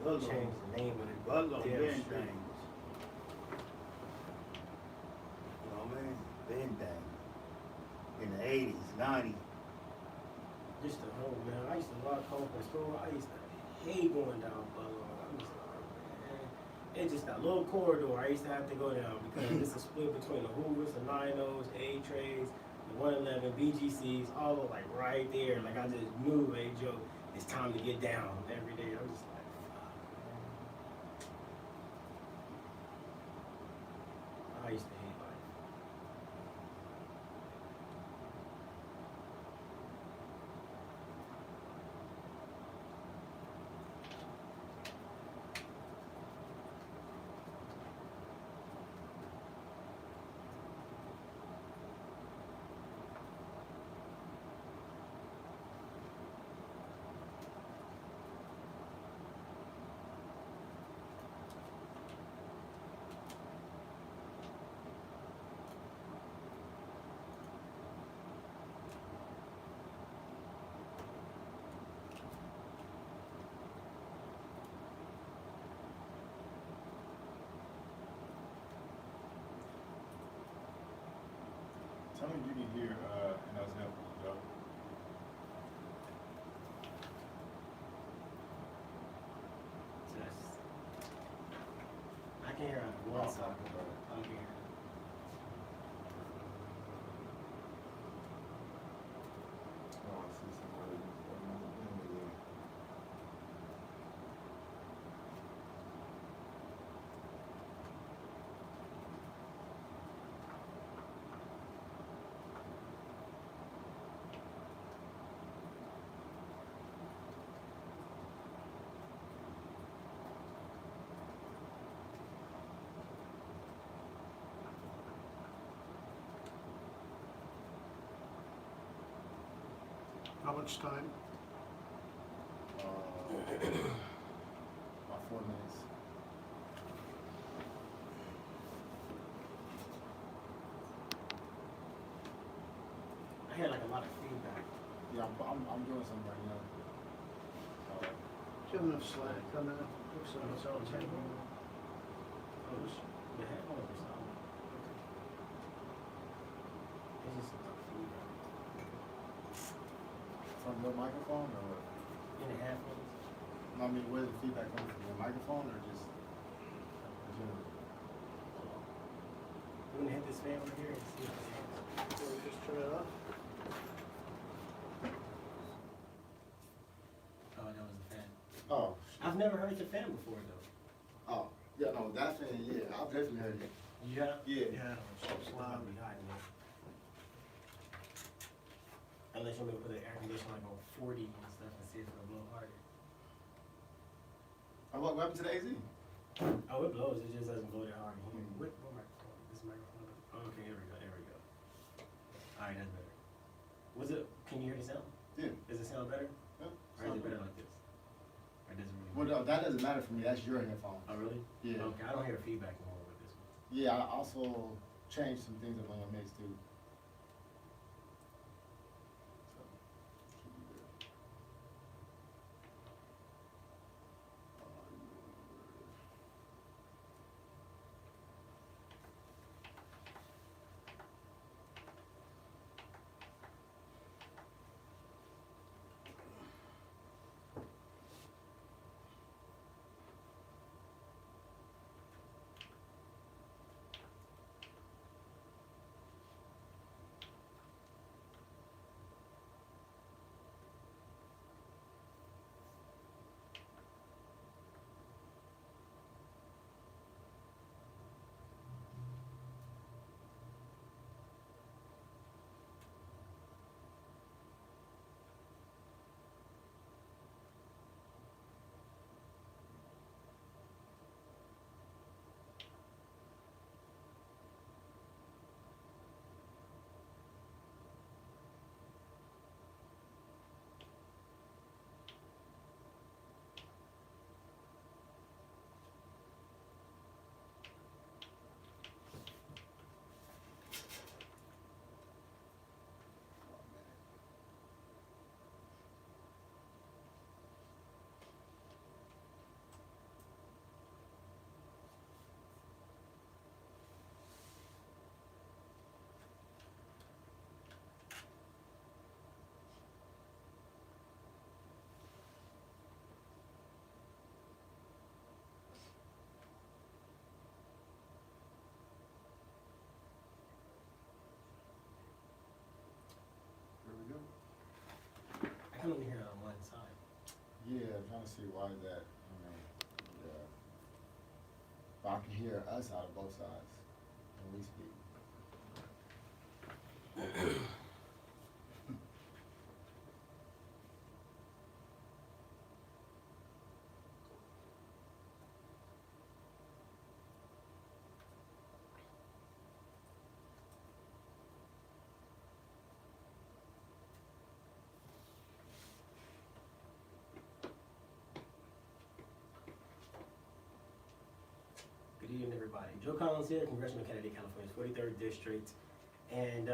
changed the name of the Butler damn been street. things. You know what I mean? Been things. In the 80s, 90s. Just the whole, man. I used to walk home from school. I used to hate going down Butler. I used to, man. It's just that little corridor I used to have to go down because it's a split between the Hoovers, the 9-0s, the A-Trays, the 111, BGCs, all of like right there. Like I just knew, hey Joe, it's time to get down every day. I'm just like, fuck, man. I used to hate life. Tell me you can hear and those headphones, Joe. Just, I can hear on one side. I can hear. Oh, I see somebody. How much time? About 4 minutes. I had like a lot of feedback. Yeah, I'm doing something right now. Give enough slack coming up. So it's all table. Oh, the headphones or something. It's just some feedback. From your microphone or what? In the headphones. I mean, where's the feedback coming from? Your microphone or just general? We're gonna hit this fan over here and see if it happens. So we just turn it off. Oh, that was the fan. Oh, I've never heard the fan before though. oh, yeah, no, that fan, yeah, I've definitely heard it. You have? Yeah. Yeah. It's loud. Be hiding it. Unless you want me to put the air conditioner like on 40 and stuff and see if it'll blow harder. Oh, what happened to the AZ? Oh, it blows. It just doesn't blow that hard. What microphone? This microphone? Oh, okay, here we go. There we go. All right, that's better. Was it? Can you hear the sound? Yeah. Does it sound better? Yeah. Or is it better like this? Or does it really? Well, no, that doesn't matter for me. That's your headphones. Oh, really? Yeah. Okay, I don't hear feedback anymore with this one. Yeah, I also changed some things up on your mix too. So, should be good. can only hear on one side. Yeah, I'm trying to see why that, I mean, yeah. But I can hear us out of both sides when we speak. Good evening, everybody. Joe Collins here, Congressional candidate, California's 43rd District. And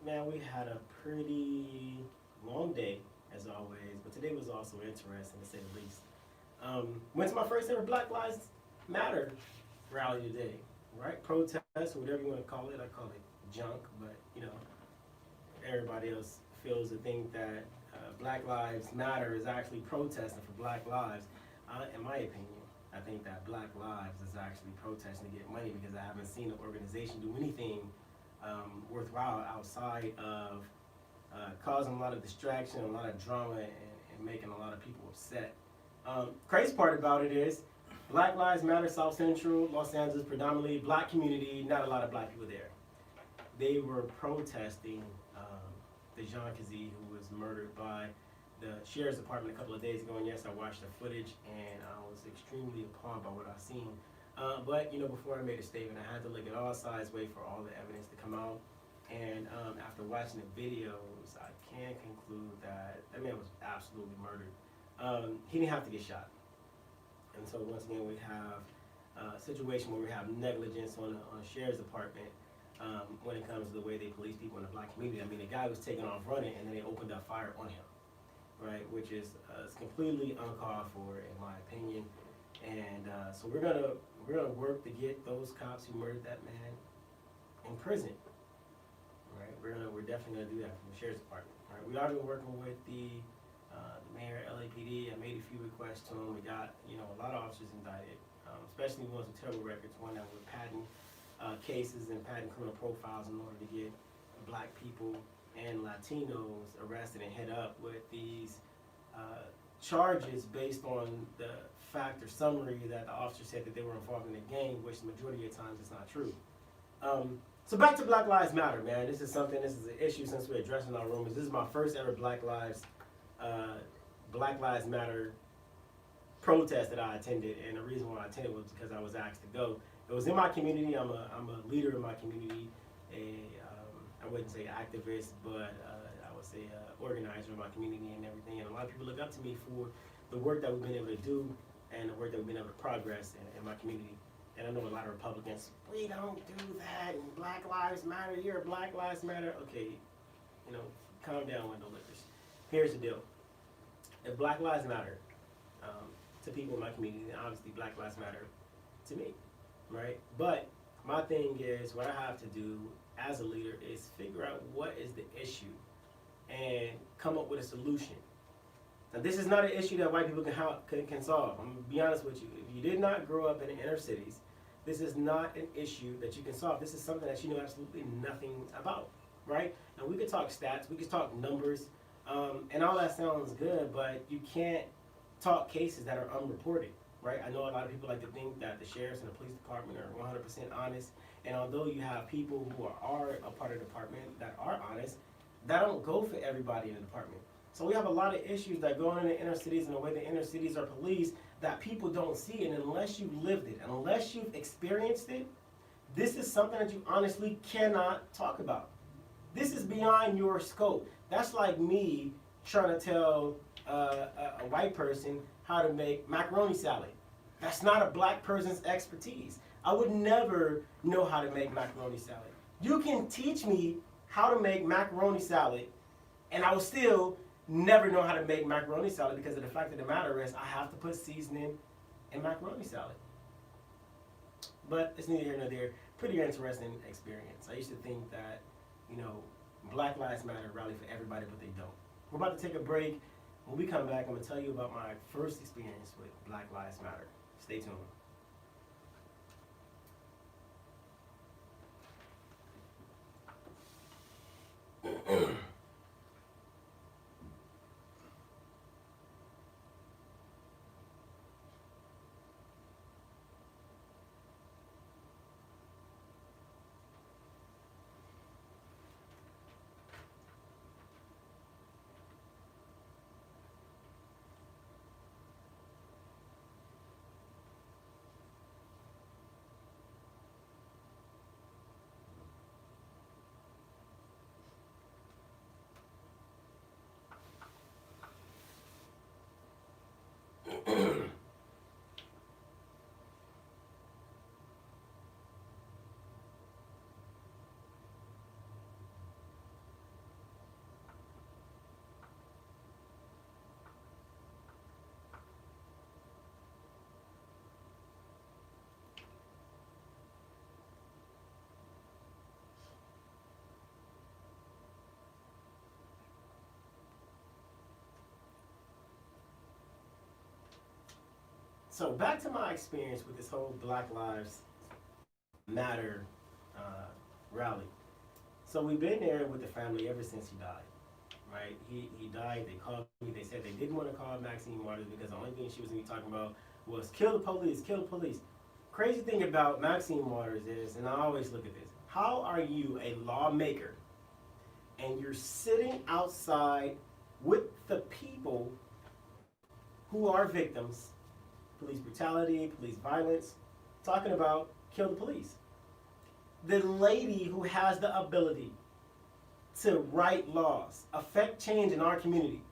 man, we had a pretty long day, as always, but today was also interesting, to say the least. Went to my first ever Black Lives Matter rally today, right? Protest, or whatever you want to call it. I call it junk, but you know, everybody else feels to think that Black Lives Matter is actually protesting for Black lives. In my opinion, I think that Black Lives is actually protesting to get money, because I haven't seen an organization do anything worthwhile outside of causing a lot of distraction, a lot of drama, and making a lot of people upset. Crazy part about it is Black Lives Matter, South Central, Los Angeles, predominantly black community, not a lot of black people there. They were protesting the Jean Kazee, who was murdered by the Sheriff's Department a couple of days ago. And yes, I watched the footage and I was extremely appalled by what I seen. But you know, before I made a statement, I had to look at all sides, wait for all the evidence to come out. And after watching the videos, I can conclude that that man was absolutely murdered. He didn't have to get shot. And so once again, we have a situation where we have negligence on the Sheriff's Department when it comes to the way they police people in the black community. I mean, the guy was taking off running and then they opened up fire on him, right? Which is completely uncalled for, in my opinion. And so we're gonna work to get those cops who murdered that man in prison, right? We're definitely gonna do that from the Sheriff's Department, right? We are been working with the mayor, LAPD. I made a few requests to him. We got, you know, a lot of officers indicted, especially ones with terrible records, one that were patent cases and patent criminal profiles, in order to get black people and Latinos arrested and hit up with these charges based on the fact or summary that the officer said that they were involved in a gang, which the majority of times is not true. So back to Black Lives Matter, man. This is an issue since we're addressing our rumors. This is my first ever Black Lives Matter protest that I attended, and the reason why I attended was because I was asked to go. It was in my community. I'm a leader in my community, I wouldn't say activist, but I would say organizer of my community and everything. And a lot of people look up to me for the work that we've been able to do and the work that we've been able to progress in my community. And I know a lot of Republicans, we don't do that, and Black Lives Matter, you're a Black Lives Matter. Okay, you know, calm down, window lickers. Here's the deal. If Black Lives Matter to people in my community, then obviously Black Lives Matter to me, right? But my thing is, what I have to do as a leader is figure out what is the issue and come up with a solution. Now, this is not an issue that white people can solve. I'm gonna be honest with you. If you did not grow up in the inner cities, this is not an issue that you can solve. This is something that you know absolutely nothing about, right? And we could talk stats, we could talk numbers, and all that sounds good, but you can't talk cases that are unreported, right? I know a lot of people like to think that the sheriffs and the police department are 100% honest, and although you have people who are a part of the department that are honest, that don't go for everybody in the department. So we have a lot of issues that go on in the inner cities and the way the inner cities are policed that people don't see, and unless you've lived it, unless you've experienced it, this is something that you honestly cannot talk about. This is beyond your scope. That's like me trying to tell a white person how to make macaroni salad. That's not a black person's expertise. I would never know how to make macaroni salad. You can teach me how to make macaroni salad, and I will still never know how to make macaroni salad, because of the fact of the matter is I have to put seasoning in macaroni salad. But it's neither here nor there. Pretty interesting experience. I used to think that, you know, Black Lives Matter rally for everybody, but they don't. We're about to take a break. When we come back, I'm going to tell you about my first experience with Black Lives Matter. Stay tuned. So back to my experience with this whole Black Lives Matter rally. So we've been there with the family ever since he died, right? He died, they called me, they said they didn't want to call Maxine Waters because the only thing she was going to be talking about was kill the police, kill the police. Crazy thing about Maxine Waters is, and I always look at this, how are you a lawmaker and you're sitting outside with the people who are victims, police brutality, police violence, talking about kill the police? The lady who has the ability to write laws, affect change in our community,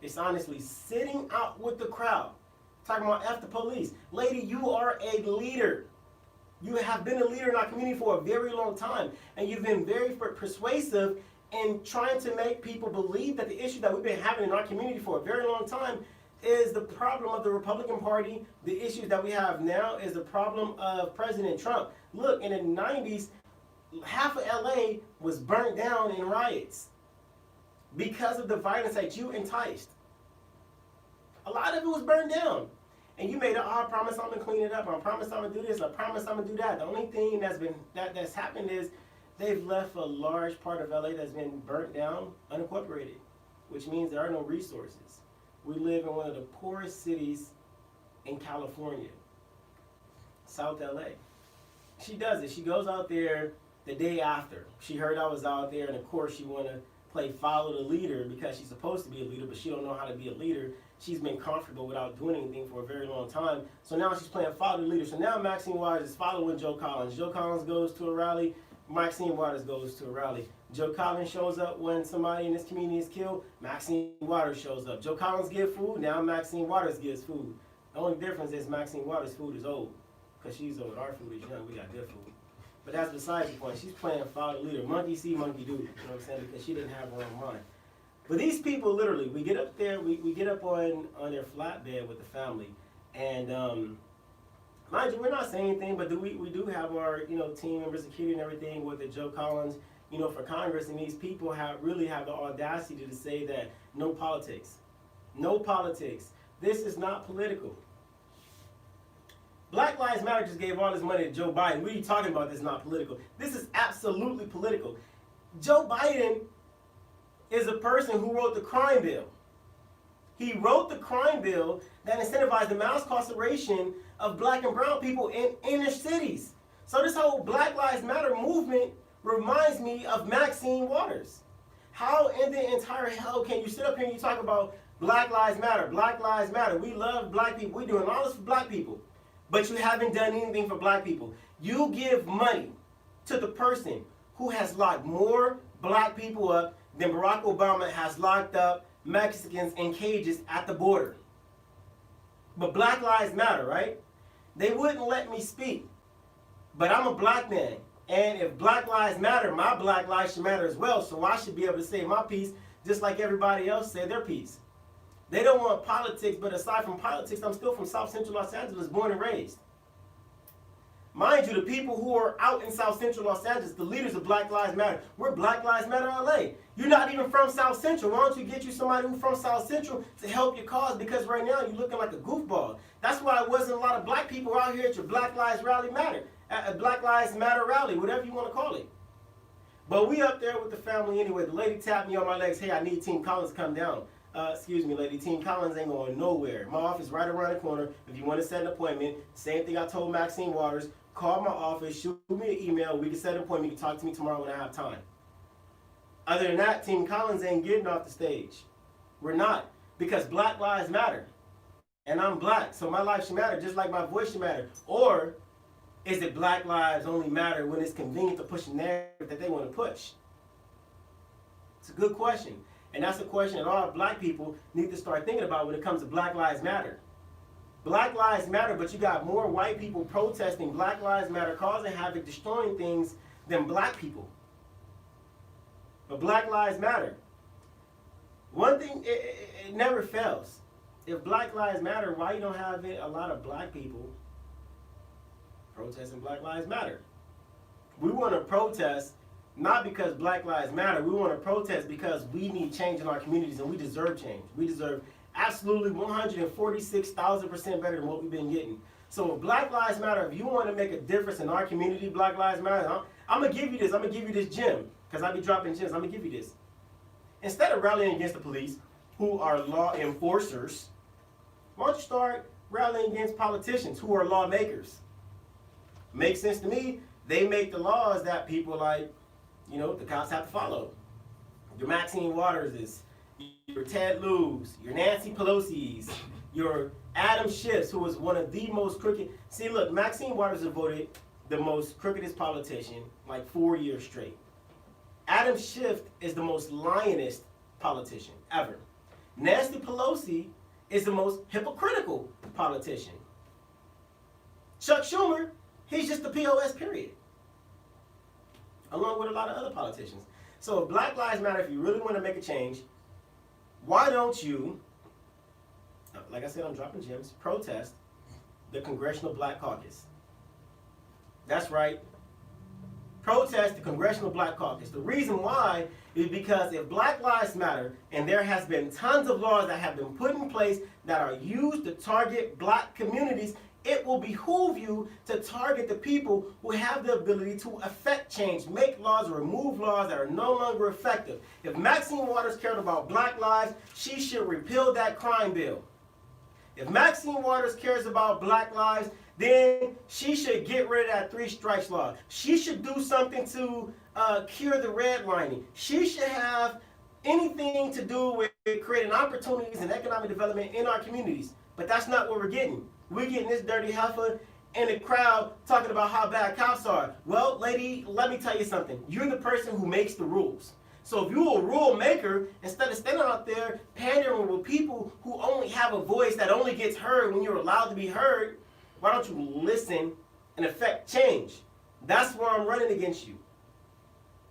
is honestly sitting out with the crowd, talking about F the police. Lady, you are a leader. You have been a leader in our community for a very long time, and you've been very persuasive in trying to make people believe that the issue that we've been having in our community for a very long time is the problem of the Republican Party. The issues that we have now is the problem of President Trump. Look, in the 90s, half of LA was burnt down in riots because of the violence that you enticed. A lot of it was burned down. And you made I promise I'm gonna clean it up. I promise I'm gonna do this. I promise I'm gonna do that. The only thing that's happened is they've left a large part of LA that's been burnt down unincorporated, which means there are no resources. We live in one of the poorest cities in California, South LA. She does it. She goes out there the day after. She heard I was out there, and of course she want to play follow the leader because she's supposed to be a leader, but she don't know how to be a leader. She's been comfortable without doing anything for a very long time. So now she's playing follow the leader. So now Maxine Waters is following Joe Collins. Joe Collins goes to a rally. Maxine Waters goes to a rally. Joe Collins shows up when somebody in this community is killed. Maxine Waters shows up. Joe Collins gives food. Now Maxine Waters gives food. The only difference is Maxine Waters' food is old. Because she's old. Our food is young. We got good food. But that's besides the point. She's playing follow the leader. Monkey see, monkey do. You know what I'm saying? Because she didn't have her own mind. But these people, literally, we get up there, we get up on their flatbed with the family. And mind you, we're not saying anything, but we do have our, team members, security and everything with the Joe Collins, for Congress. And these people really have the audacity to say that no politics. No politics. This is not political. Black Lives Matter just gave all this money to Joe Biden. What are you talking about? This is not political. This is absolutely political. Joe Biden is a person who wrote the crime bill. He wrote the crime bill that incentivized the mass incarceration of black and brown people in inner cities. So this whole Black Lives Matter movement reminds me of Maxine Waters. How in the entire hell can you sit up here and you talk about Black Lives Matter, Black Lives Matter, we love black people, we're doing all this for black people, but you haven't done anything for black people. You give money to the person who has locked more black people up than Barack Obama has locked up Mexicans in cages at the border. But Black Lives Matter, right? They wouldn't let me speak. But I'm a black man. And if Black Lives Matter, my black lives should matter as well. So I should be able to say my piece just like everybody else said their piece. They don't want politics, but aside from politics, I'm still from South Central Los Angeles, born and raised. Mind you, the people who are out in South Central Los Angeles, the leaders of Black Lives Matter, we're Black Lives Matter LA. You're not even from South Central. Why don't you get you somebody who's from South Central to help your cause? Because right now you're looking like a goofball. That's why it wasn't a lot of black people out here at your Black Lives Black Lives Matter rally, whatever you want to call it. But we up there with the family anyway. The lady tapped me on my legs. Hey, I need Team Collins to come down. Excuse me, lady. Team Collins ain't going nowhere. My office right around the corner. If you want to set an appointment, same thing I told Maxine Waters. Call my office, shoot me an email. We can set an appointment. You can talk to me tomorrow when I have time. Other than that, Team Collins ain't getting off the stage. We're not. Because Black Lives Matter. And I'm black, so my life should matter just like my voice should matter. Or is it Black Lives only matter when it's convenient to push a narrative that they want to push? It's a good question. And that's a question that all black people need to start thinking about when it comes to Black Lives Matter. Black Lives Matter, but you got more white people protesting Black Lives Matter, causing havoc, destroying things than black people. But Black Lives Matter. One thing, it never fails. If Black Lives Matter, why you don't have a lot of black people protesting Black Lives Matter? We want to protest not because Black Lives Matter. We want to protest because we need change in our communities and we deserve change. We deserve Absolutely 146,000% better than what we've been getting. So if Black Lives Matter, if you want to make a difference in our community, Black Lives Matter, I'm going to give you this. I'm going to give you this gem because I be dropping gems. I'm going to give you this. Instead of rallying against the police, who are law enforcers, why don't you start rallying against politicians who are lawmakers? Makes sense to me. They make the laws that people like, you know, the cops have to follow. Your Maxine Waterses, your Ted Lieu's, your Nancy Pelosi's, your Adam Schiff's, who was one of the most crooked. See, look, Maxine Waters was voted the most crookedest politician like 4 years straight. Adam Schiff is the most lionist politician ever. Nancy Pelosi is the most hypocritical politician. Chuck Schumer, he's just the POS period. Along with a lot of other politicians. So if Black Lives Matter, if you really want to make a change, why don't you, like I said, I'm dropping gems, protest the Congressional Black Caucus. That's right. Protest the Congressional Black Caucus. The reason why is because if Black Lives Matter, and there has been tons of laws that have been put in place that are used to target black communities, it will behoove you to target the people who have the ability to affect change, make laws, remove laws that are no longer effective. If Maxine Waters cared about black lives, she should repeal that crime bill. If Maxine Waters cares about black lives, then she should get rid of that 3 strikes law. She should do something to cure the redlining. She should have anything to do with creating opportunities and economic development in our communities. But that's not what we're getting. We're getting this dirty heifer in the crowd talking about how bad cops are. Well, lady, let me tell you something. You're the person who makes the rules. So if you're a rule maker, instead of standing out there pandering with people who only have a voice that only gets heard when you're allowed to be heard, why don't you listen and affect change? That's where I'm running against you.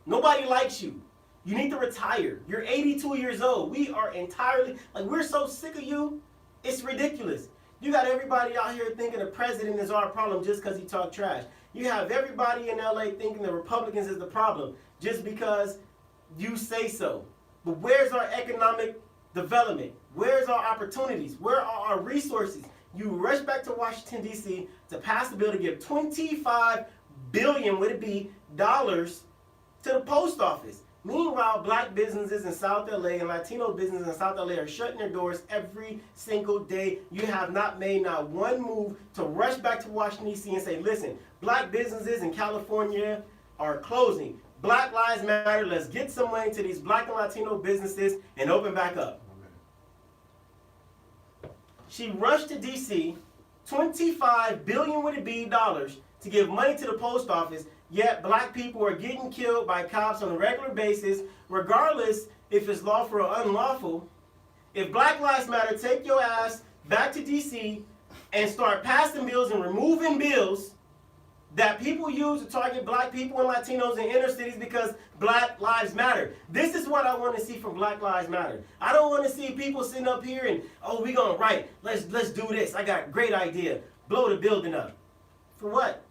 Nobody likes you. You need to retire. You're 82 years old. We are entirely, like, we're so sick of you, it's ridiculous. You got everybody out here thinking the president is our problem just because he talked trash. You have everybody in LA thinking the Republicans is the problem just because you say so. But where's our economic development? Where's our opportunities? Where are our resources? You rush back to Washington, D.C. to pass the bill to give $25 billion, would it be, dollars to the post office. Meanwhile, black businesses in South LA and Latino businesses in South LA are shutting their doors every single day. You have not made not one move to rush back to Washington, D.C. and say, listen, black businesses in California are closing. Black Lives Matter, let's get some money to these black and Latino businesses and open back up. She rushed to D.C., $25 billion would it be dollars to give money to the post office, yet black people are getting killed by cops on a regular basis, regardless if it's lawful or unlawful. If Black Lives Matter, take your ass back to D.C. and start passing bills and removing bills that people use to target black people and Latinos in inner cities because Black Lives Matter. This is what I want to see from Black Lives Matter. I don't want to see people sitting up here and, oh, we gonna write, let's do this. I got a great idea. Blow the building up. For what?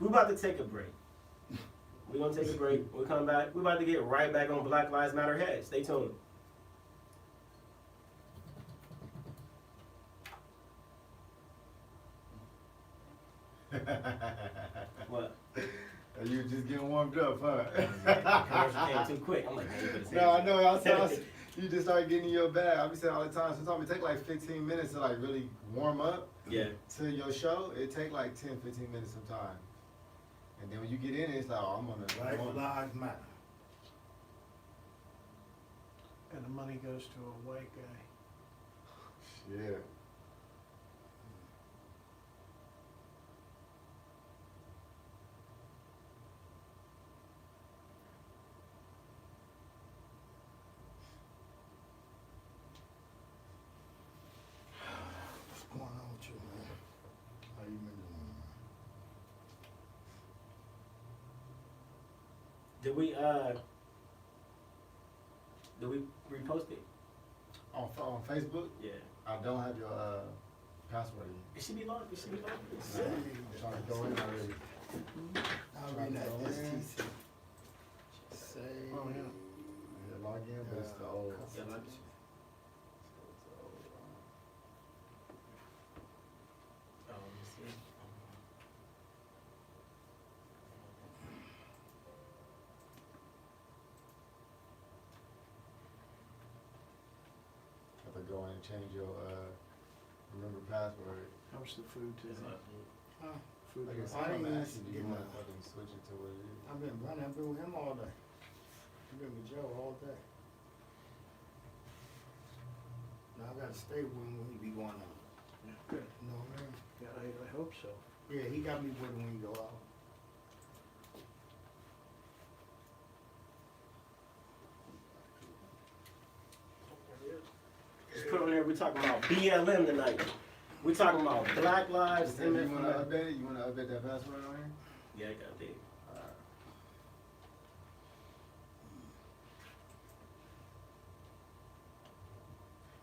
We're about to take a break. We're gonna take a break. When we come back, we're about to get right back on Black Lives Matter head. Stay tuned. What? You just getting warmed up, huh? Commercial came too quick. I'm like, man, you better say No, I it. know. You just start getting in your bag. I be saying all the time. Sometimes it take like 15 minutes to like really warm up. Yeah. To your show, it take like 10, 15 minutes sometimes. And then when you get in, it's like, oh, I'm Black gonna. Lives Matter. And the money goes to a white guy. Yeah. What's going on with you, man? How you been doing? Did we repost it? On Facebook, Yeah. I don't have your password yet. It should be logged. It should be logged. I'm trying to go in already. I'll be that STC. Oh, yeah. Yeah, log in, but it's the old. Yeah, like- and change your remember password. How much the food It's today? not food. Food. Like I bill. said, I'm ain't asking, do you getting want to that. fucking switch it to what it is? I've been running. I've been with him all day. I've been with Joe all day. Now I gotta stay with him when he be going out. Yeah, good. You know what I mean? Yeah, I hope so. Yeah, he got me with him when he go out. Just put on there, we're talking about BLM tonight. We're talking about Black Lives, You want to MFM. update it? You want to update that password on here? Yeah, I got that. Alright.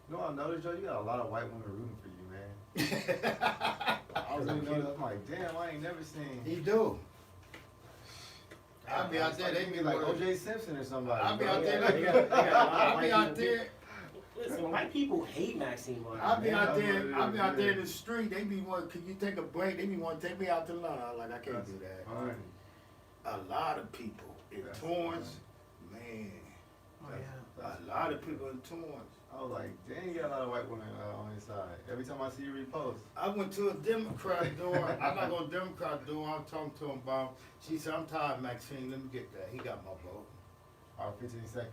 You know what I noticed, Joe? You got a lot of white women rooting for you, man. I was really noticing, I'm like, damn, I ain't never seen. He do. I'll be out there, they be be like like, O.J. Simpson or somebody. I'll be bro. out there, They got a lot of I'll white be out people. there, Listen, white people hate Maxine Waters. I'll be man. out there, Yeah, I'll be out there in yeah. the street, they be want, can you take a break? They be want to take me out to lunch. I'm like, I can't do that. Alright. A lot of people in That's Torrance, man, Oh, yeah. a lot of people in Torrance. I was like, dang, you got a lot of white women on his side. Every time I see you repost. I went to a Democrat door. I'm not going to Democrat door. I'm talking to him about. She said, "I'm tired, Maxine. Let me get that." He got my vote. All right, 15 seconds.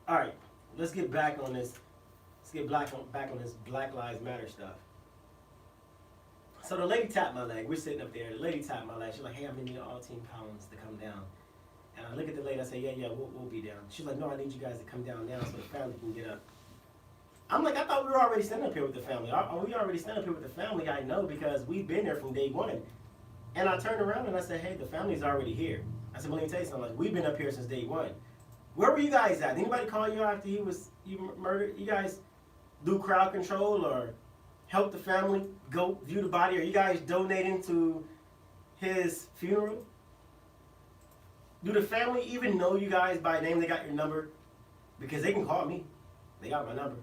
All right, let's get back on this. Let's get back on this Black Lives Matter stuff. So the lady tapped my leg. We're sitting up there. The lady tapped my leg. She's like, "Hey, I'm gonna need all Team Collins to come down." And I look at the lady. I say, "Yeah, we'll be down." She's like, "No, I need you guys to come down now so the family can get up." I'm like, "I thought we were already standing up here with the family. Are we already standing up here with the family?" I know because we've been there from day one. And I turned around and I said, "Hey, the family's already here." I said, "Well, let me tell you something. Like, we've been up here since day one. Where were you guys at? Did anybody call you after you murdered? You guys do crowd control or help the family go view the body? Are you guys donating to his funeral? Do the family even know you guys by name? They got your number? Because they can call me. They got my number.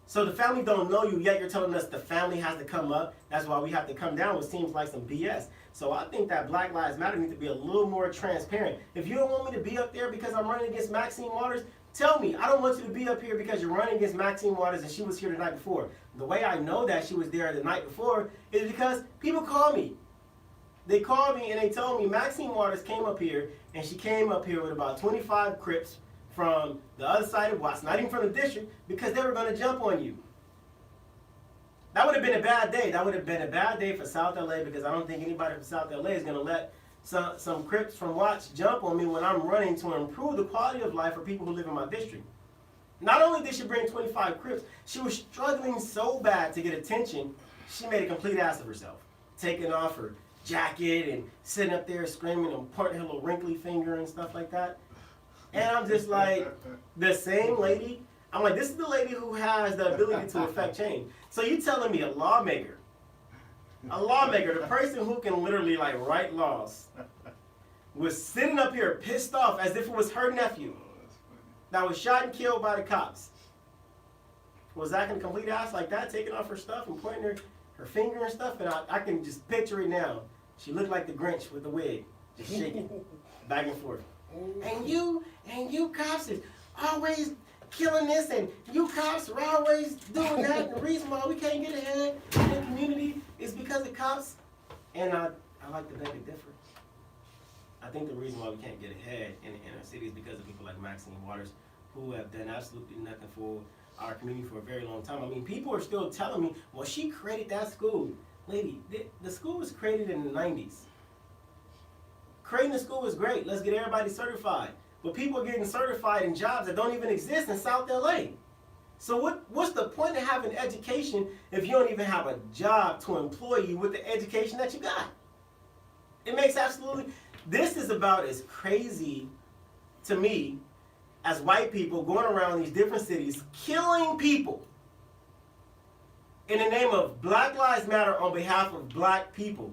So the family don't know you, yet you're telling us the family has to come up. That's why we have to come down, which seems like some BS. So I think that Black Lives Matter needs to be a little more transparent. If you don't want me to be up there because I'm running against Maxine Waters, tell me. I don't want you to be up here because you're running against Maxine Waters and she was here the night before. The way I know that she was there the night before is because people call me. They called me and they told me Maxine Waters came up here and she came up here with about 25 Crips from the other side of Watts, not even from the district, because they were going to jump on you. That would have been a bad day. That would have been a bad day for South LA because I don't think anybody from South LA is going to let some Crips from Watts jump on me when I'm running to improve the quality of life for people who live in my district. Not only did she bring 25 Crips, she was struggling so bad to get attention, she made a complete ass of herself, taking off her jacket and sitting up there screaming and pointing her little wrinkly finger and stuff like that. And I'm just like, the same lady, I'm like, this is the lady who has the ability to affect change. So you telling me a lawmaker, the person who can literally like write laws, was sitting up here pissed off as if it was her nephew that was shot and killed by the cops. Was acting a complete ass like that, taking off her stuff and pointing her finger and stuff, and I can just picture it now. She looked like the Grinch with the wig, just shaking back and forth. And you cops is always killing this, and you cops are always doing that. And the reason why we can't get ahead in the community is because of cops. And I like to beg a difference. I think the reason why we can't get ahead in the inner city is because of people like Maxine Waters, who have done absolutely nothing for our community for a very long time. I mean, people are still telling me, well, she created that school. Lady, the school was created in the 90s. Creating the school was great. Let's get everybody certified. But people are getting certified in jobs that don't even exist in South LA. So what's the point of having education if you don't even have a job to employ you with the education that you got? It makes absolutely... This is about as crazy to me as white people going around these different cities killing people in the name of Black Lives Matter on behalf of black people.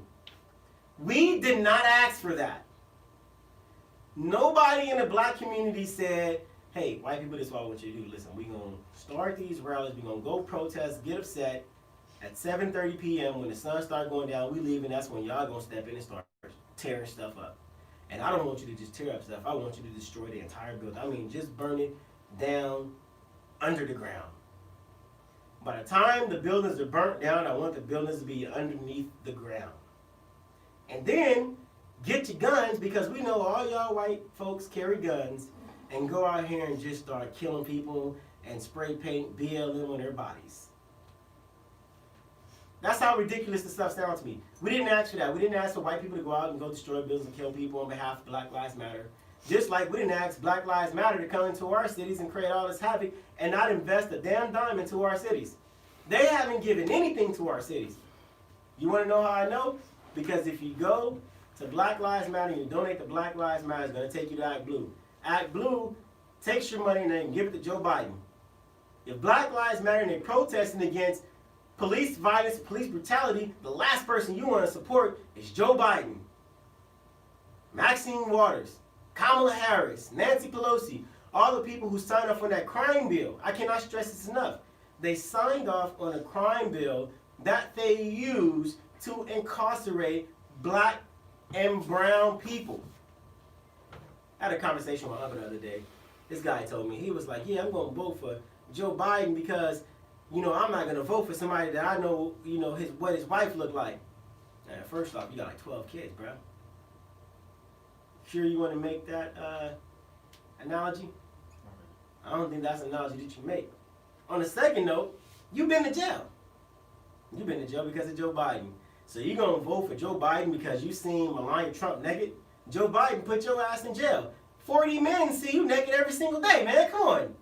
We did not ask for that. Nobody in the black community said, hey, white people, this is what I want you to do. Listen, we're going to start these rallies. We're going to go protest, get upset. At 7:30 p.m. when the sun starts going down, we leave, and that's when y'all going to step in and start tearing stuff up. And I don't want you to just tear up stuff. I want you to destroy the entire building. I mean, just burn it down under the ground. By the time the buildings are burnt down, I want the buildings to be underneath the ground. And then get your guns, because we know all y'all white folks carry guns, and go out here and just start killing people and spray paint BLM on their bodies. That's how ridiculous this stuff sounds to me. We didn't ask for that. We didn't ask for white people to go out and go destroy buildings and kill people on behalf of Black Lives Matter. Just like we didn't ask Black Lives Matter to come into our cities and create all this havoc and not invest a damn dime into our cities. They haven't given anything to our cities. You want to know how I know? Because if you go to Black Lives Matter and you donate to Black Lives Matter, it's going to take you to Act Blue. Act Blue takes your money and then give it to Joe Biden. If Black Lives Matter and they're protesting against police violence, police brutality, the last person you want to support is Joe Biden, Maxine Waters, Kamala Harris, Nancy Pelosi, all the people who signed off on that crime bill. I cannot stress this enough. They signed off on a crime bill that they use to incarcerate black and brown people. I had a conversation with my uncle the other day. This guy told me, he was like, yeah, I'm going to vote for Joe Biden because I'm not going to vote for somebody that I know, what his wife looked like. And first off, you got like 12 kids, bro. Sure you want to make that analogy? I don't think that's an analogy that you make. On the second note, you've been to jail. You've been to jail because of Joe Biden. So you're going to vote for Joe Biden because you seen Melania Trump naked? Joe Biden put your ass in jail. 40 men see you naked every single day, man. Come on.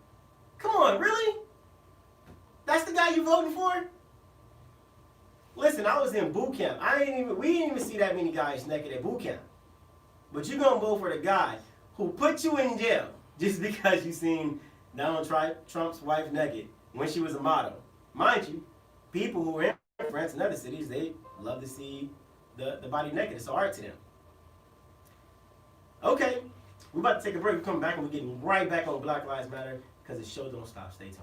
Come on, really? That's the guy you voting for? Listen, I was in boot camp. We didn't even see that many guys naked at boot camp. But you're going to vote for the guy who put you in jail just because you seen Donald Trump's wife naked when she was a model. Mind you, people who are in France and other cities, they love to see the body naked. It's art to them. Okay, we're about to take a break. We're coming back and we're getting right back on Black Lives Matter because the show don't stop. Stay tuned.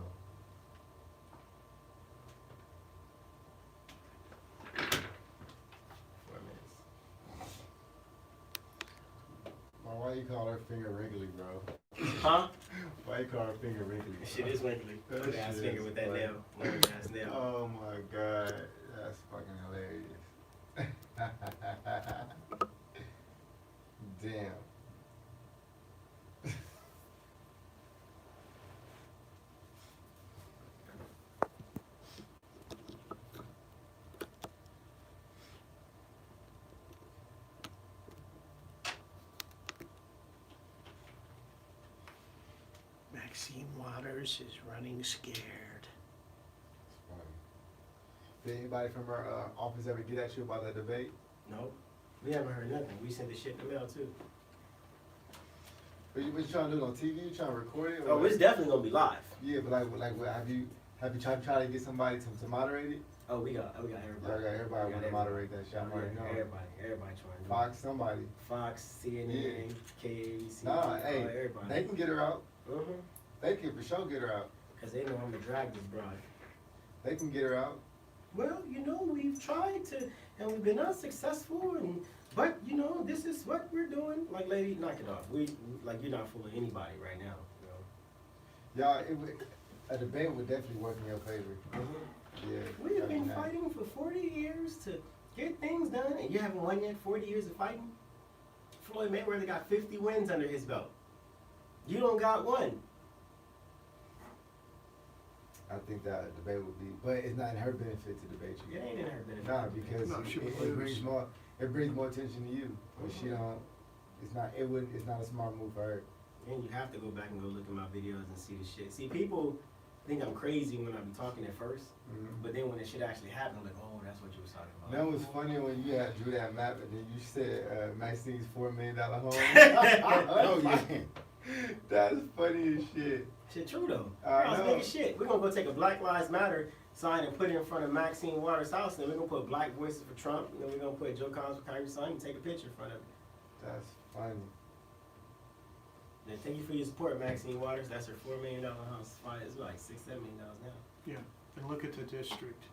Why you call her finger wrinkly, bro? Huh? Why you call her finger wrinkly? Shit is wrinkly. Put ass finger with that nail. Long ass nail. Oh my god, that's fucking hilarious. Damn. Maxine Waters is running scared. It's funny. Did anybody from her office ever get at you about that debate? Nope. We haven't heard nothing. We sent the shit in the mail too. What you trying to do it on TV? You trying to record it? Oh, it's definitely gonna be live. Yeah, but have you tried to get somebody to moderate it? Oh, we got everybody. Everybody want to moderate that shit. I'm already knowing. Everybody trying to do Fox, somebody. Fox, CNN, KABC. Nah, hey, everybody. they can get her out. Mm-hmm. They can for sure get her out. Because they know I'm gonna drag this broad. They can get her out. Well, we've tried to, and we've been unsuccessful, but this is what we're doing. Like, lady, knock it off. You're not fooling anybody right now. Yeah, a debate would definitely work in your favor. Mm-hmm. Yeah. We have been fighting for 40 years to get things done, and you haven't won yet. 40 years of fighting. Floyd Mayweather got 50 wins under his belt. You don't got one. I think that a debate would be, but it's not in her benefit to debate you. It ain't in her benefit. Nah, because No, she would it brings lose. more attention to you. But she don't. It's not a smart move for her. And you have to go back and go look at my videos and see the shit. See, people think I'm crazy when I be talking at first, but then when the shit actually happened, I'm like, oh, that's what you was talking about. That was funny when you had drew that map and then you said Maxine's $4 million home. Oh yeah. That's funny as shit. Shit true though. I I was know. making shit. We're gonna go take a Black Lives Matter sign and put it in front of Maxine Waters' house, and then we're gonna put Black Voices for Trump, and then we're gonna put Joe Collins for Congress sign and take a picture in front of it. That's funny. And thank you for your support, Maxine Waters. That's her $4 million house. It's like $6-7 million now. Yeah, and look at the district.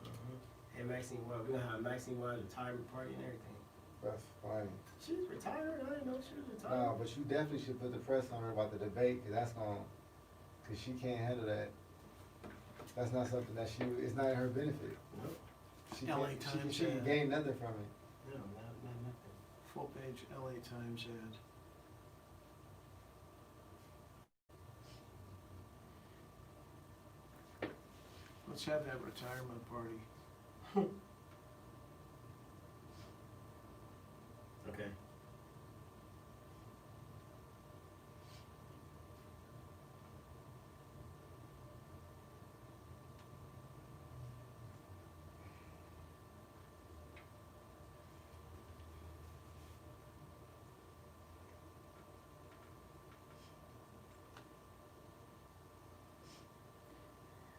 Hey, Maxine Waters. We're gonna have Maxine Waters retirement party and everything. That's funny. She's retired. I didn't know she was retired. No, but you definitely should put the press on her about the debate, cause that's gonna, cause she can't handle that. That's not something that it's not in her benefit. Nope. She LA can't, Times she can ad. gain nothing from it. No, not nothing. Full page LA Times ad. Let's have that retirement party. Okay.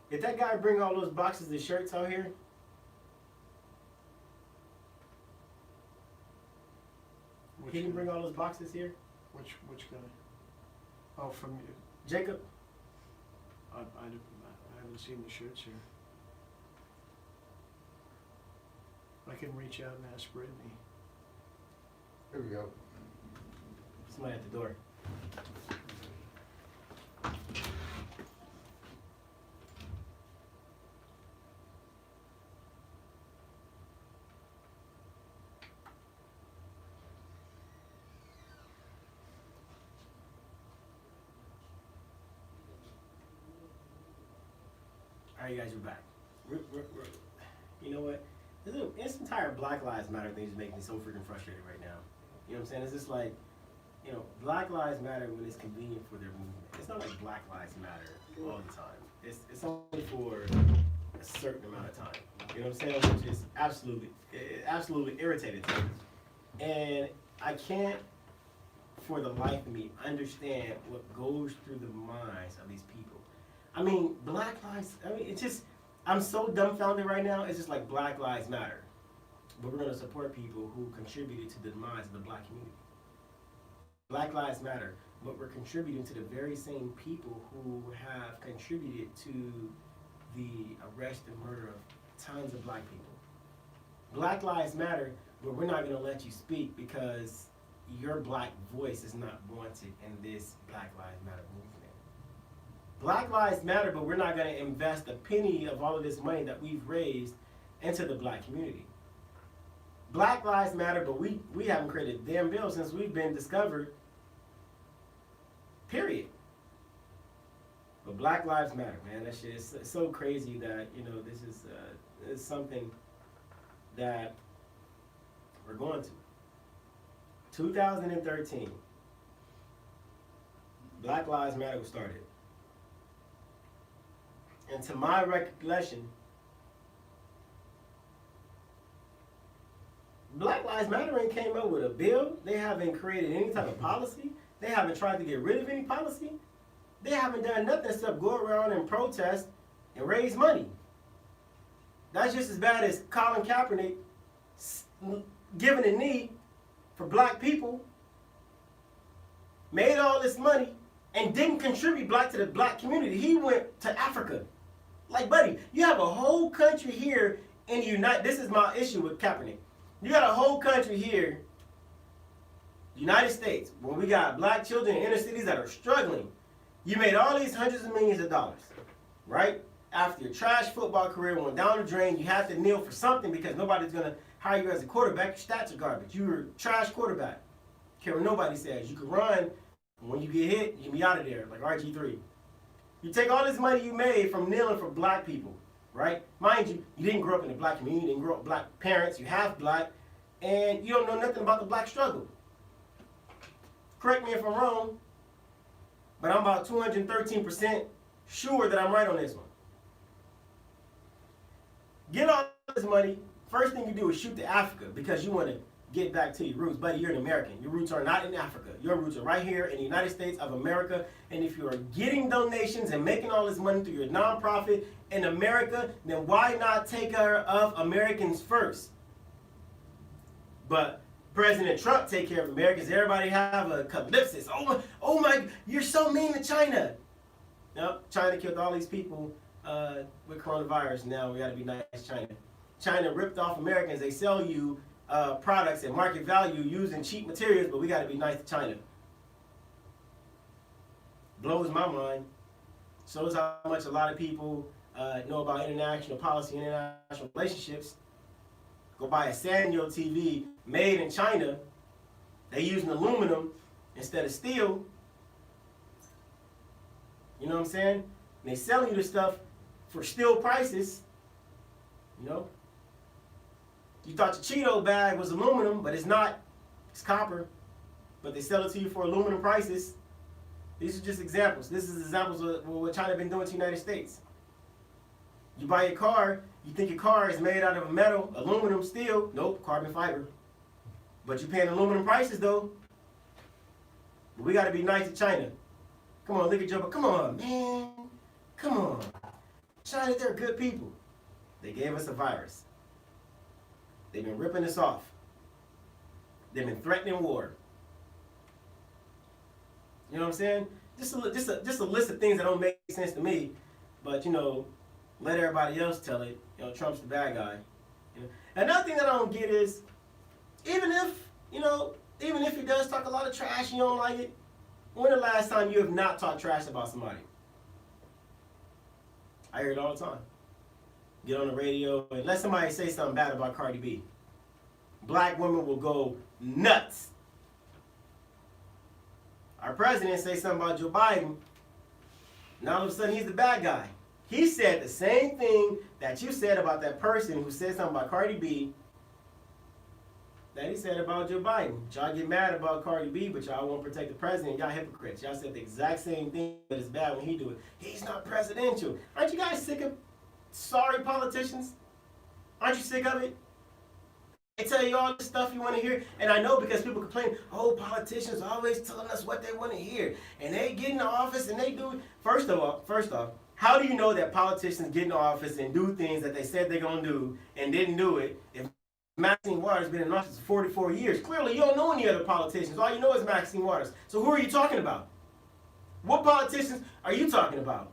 Did that guy bring all those boxes of shirts out here? Which He didn't guy? bring all those boxes here? Which guy? Oh, from you. Jacob? I haven't seen the shirts here. I can reach out and ask Brittany. Here we go. Somebody at the door. Alright, you guys, you're back. You know what? This entire Black Lives Matter thing is making me so freaking frustrated right now. You know what I'm saying? It's just like, you know, Black Lives Matter when it's convenient for their movement. It's not like Black Lives Matter all the time. It's only for a certain amount of time. You know what I'm saying? Which is absolutely irritated to me. And I can't, for the life of me, understand what goes through the minds of these people. I mean, Black Lives, it's just, I'm so dumbfounded right now. It's just like Black Lives Matter. But we're going to support people who contributed to the demise of the black community. Black Lives Matter, but we're contributing to the very same people who have contributed to the arrest and murder of tons of black people. Black Lives Matter, but we're not going to let you speak because your black voice is not wanted in this Black Lives Matter movement. Black Lives Matter, but we're not going to invest a penny of all of this money that we've raised into the black community. Black Lives Matter, but we haven't created a damn bill since we've been discovered, period. But Black Lives Matter, man, that shit is so crazy that, you know, this is something that we're going to. 2013, Black Lives Matter was started. And to my recollection, Black Lives Matter ain't came up with a bill. They haven't created any type of policy. They haven't tried to get rid of any policy. They haven't done nothing except go around and protest and raise money. That's just as bad as Colin Kaepernick giving a knee for black people, made all this money, and didn't contribute to the black community. He went to Africa. Like, buddy, you have a whole country here in the this is my issue with Kaepernick. You got a whole country here, United States, where we got black children in inner cities that are struggling. You made all these hundreds of millions of dollars, right? After your trash football career went down the drain, you had to kneel for something because nobody's going to hire you as a quarterback. Your stats are garbage. You were a trash quarterback. Care what nobody says. You can run, and when you get hit, you can be out of there, like RG3. You take all this money you made from kneeling for black people, right? Mind you, you didn't grow up in the black community, you didn't grow up with black parents, you half black, and you don't know nothing about the black struggle. Correct me if I'm wrong, but I'm about 213% sure that I'm right on this one. Get all this money, first thing you do is shoot to Africa because you want to get back to your roots. Buddy, you're an American. Your roots are not in Africa. Your roots are right here in the United States of America. And if you are getting donations and making all this money through your nonprofit in America, then why not take care of Americans first? But President Trump take care of Americans. Everybody have a calypsis. Oh my, you're so mean to China. Nope, China killed all these people with coronavirus. Now we got to be nice to China. China ripped off Americans. They sell you products at market value using cheap materials, but we got to be nice to China. Blows my mind. Shows how much a lot of people know about international policy, international relationships. Go buy a Sanyo TV made in China. They using aluminum instead of steel. You know what I'm saying? And they selling you the stuff for steel prices. You know? You thought your Cheeto bag was aluminum, but it's not. It's copper. But they sell it to you for aluminum prices. These are just examples. This is examples of what China been doing to the United States. You buy a car, you think your car is made out of metal, aluminum, steel. Nope, carbon fiber. But you're paying aluminum prices though. But we got to be nice to China. Come on, look at Joe. Come on, man. Come on. China, they're good people. They gave us a virus. They've been ripping us off. They've been threatening war. You know what I'm saying? Just a list of things that don't make sense to me. But, you know, let everybody else tell it. You know, Trump's the bad guy. You know? Another thing that I don't get is, even if he does talk a lot of trash and you don't like it, when the last time you have not talked trash about somebody? I hear it all the time. Get on the radio and let somebody say something bad about Cardi B. Black women will go nuts. Our president say something about Joe Biden, and all of a sudden he's the bad guy. He said the same thing that you said about that person who said something about Cardi B that he said about Joe Biden. Y'all get mad about Cardi B, but y'all won't protect the president. Y'all hypocrites. Y'all said the exact same thing, but it's bad when he do it. He's not presidential. Aren't you guys sick of sorry politicians? Aren't you sick of it? They tell you all the stuff you want to hear, and I know because people complain, oh, politicians always telling us what they want to hear, and they get in the office and they do. First off, how do you know that politicians get in the office and do things that they said they're going to do and didn't do it if Maxine Waters been in office for 44 years? Clearly, you don't know any other politicians. All you know is Maxine Waters. So who are you talking about? What politicians are you talking about?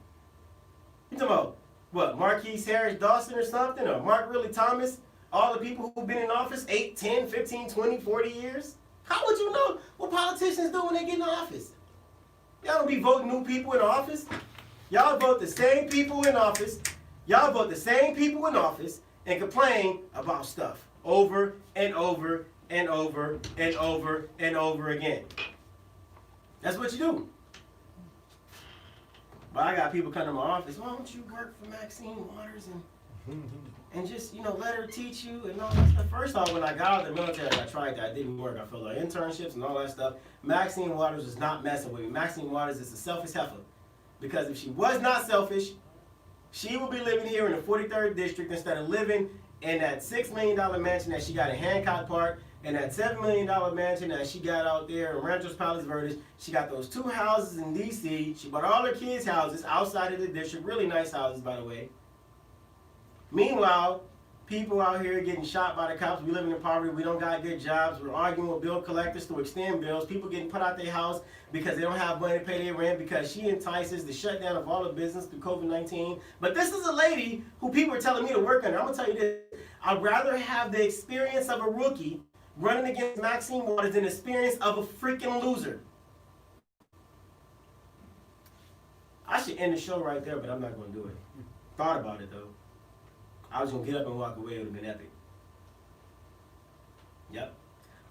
You talking about, what, Marquise Harris Dawson or something? Or Mark Riley Thomas? All the people who've been in office 8, 10, 15, 20, 40 years? How would you know what politicians do when they get in office? Y'all don't be voting new people in office. Y'all vote the same people in office. Y'all vote the same people in office and complain about stuff over and over and over and over and over again. That's what you do. But I got people come to my office, why don't you work for Maxine Waters and just, let her teach you and all that stuff. First off, when I got out of the military, I tried that. It didn't work. I felt like internships and all that stuff. Maxine Waters was not messing with me. Maxine Waters is a selfish heifer. Because if she was not selfish, she would be living here in the 43rd district instead of living in that $6 million mansion that she got in Hancock Park and that $7 million mansion that she got out there in Ranchos Palos Verdes. She got those 2 houses in D.C. She bought all her kids' houses outside of the district. Really nice houses, by the way. Meanwhile, people out here getting shot by the cops. We living in poverty. We don't got good jobs. We're arguing with bill collectors to extend bills. People getting put out their house because they don't have money to pay their rent because she entices the shutdown of all the business through COVID-19. But this is a lady who people are telling me to work under. I'm going to tell you this. I'd rather have the experience of a rookie running against Maxine Waters than the experience of a freaking loser. I should end the show right there, but I'm not going to do it. Thought about it, though. I was going to get up and walk away. It would have been epic. Yep.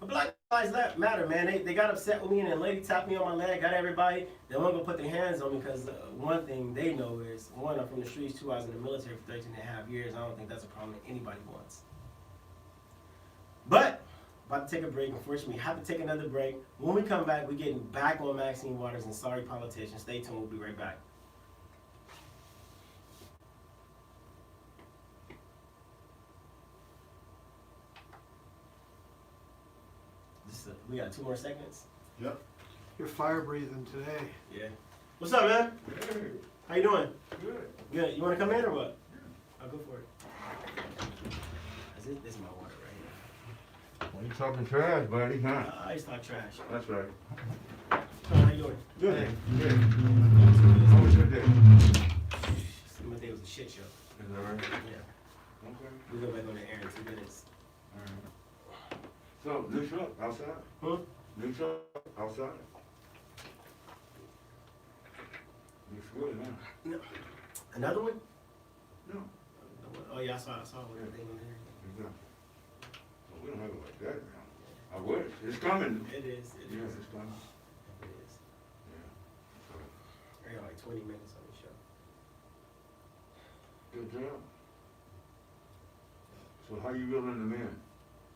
But Black Lives Matter, man. They got upset with me, and then lady tapped me on my leg, got everybody. They weren't going to put their hands on me because one thing they know is, one, I'm from the streets, 2, I was in the military for 13 and a half years. I don't think that's a problem that anybody wants. But, about to take a break. Unfortunately, we have to take another break. When we come back, we're getting back on Maxine Waters and sorry politicians. Stay tuned. We'll be right back. We got 2 more segments. Yep. You're fire breathing today. Yeah. What's up, man? Good. How you doing? Good. Good. You want to come in or what? Yeah. I'll go for it. This is my water right here. Well, you talking trash, buddy, huh? I used to talk trash. That's right. How you doing? Good. Good. How was your day? My day was a shit show. Is that right? Yeah. Okay. We go back on the air in 2 minutes. Alright. So, new truck outside? Huh? New truck outside? Looks good, huh? No. Another one? No. Oh yeah, I saw one thing on there. Exactly. Well, we don't have it like that now. I wish. It's coming. It is. It Yeah, is. it's coming. It is. Yeah. So, I got like 20 minutes on the show. good job. So how you reeling them in?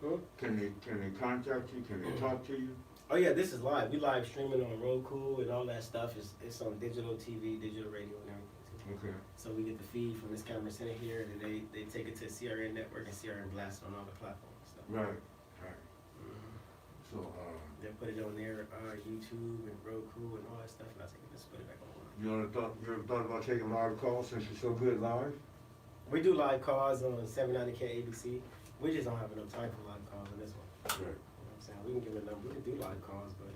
Huh? Can they contact you? Can they talk to you? Oh yeah, this is live. We live streaming on Roku and all that stuff. It's on digital TV, digital radio, and everything too. Okay. So we get the feed from this camera center here, and then they take it to CRN network, and CRN blast it on all the platforms. So. Right. Right. Mhm. So, They put it on their YouTube and Roku and all that stuff, and I think let's put it back online. you ever thought about taking live calls since you're so good live? We do live calls on 790K ABC. We just don't have enough time for live calls on this one. Right. You know what I'm saying? We can give it a number. We can do live calls, but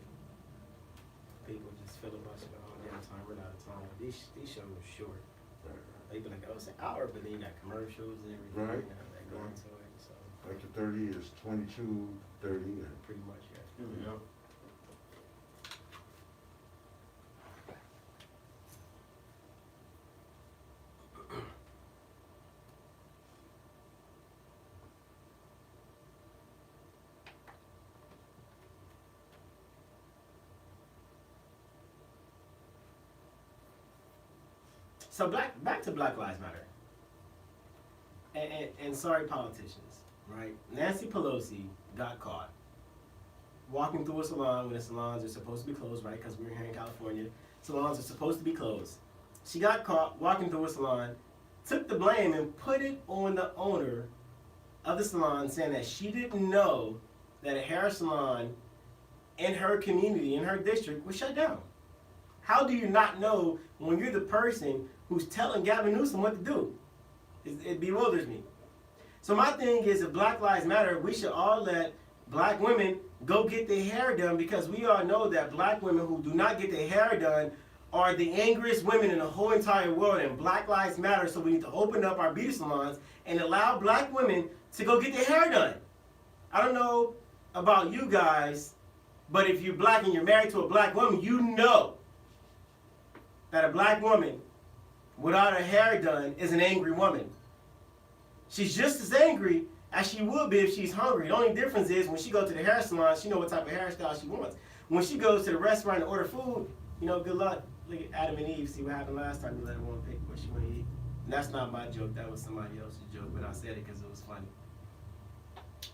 people just filibuster the whole damn time. We're out of time. These shows are short. Right. They be like, oh, it's an hour, but then you got commercials and everything Right. that go into it. So After 30 is 22:30. And pretty much, yeah. Yep. So back to Black Lives Matter. And sorry politicians, right? Nancy Pelosi got caught walking through a salon when the salons are supposed to be closed, right? Because we're here in California. Salons are supposed to be closed. She got caught walking through a salon, took the blame and put it on the owner of the salon, saying that she didn't know that a hair salon in her community, in her district, was shut down. How do you not know when you're the person who's telling Gavin Newsom what to do? It bewilders me. So my thing is, if Black Lives Matter, we should all let black women go get their hair done, because we all know that black women who do not get their hair done are the angriest women in the whole entire world, and Black Lives Matter, so we need to open up our beauty salons and allow black women to go get their hair done. I don't know about you guys, but if you're black and you're married to a black woman, you know that a black woman without her hair done is an angry woman. She's just as angry as she would be if she's hungry. The only difference is when she goes to the hair salon, she knows what type of hairstyle she wants. When she goes to the restaurant and order food, you know, good luck. Look at Adam and Eve, see what happened last time. You let her one pick what she want to eat. And that's not my joke, that was somebody else's joke, but I said it because it was funny.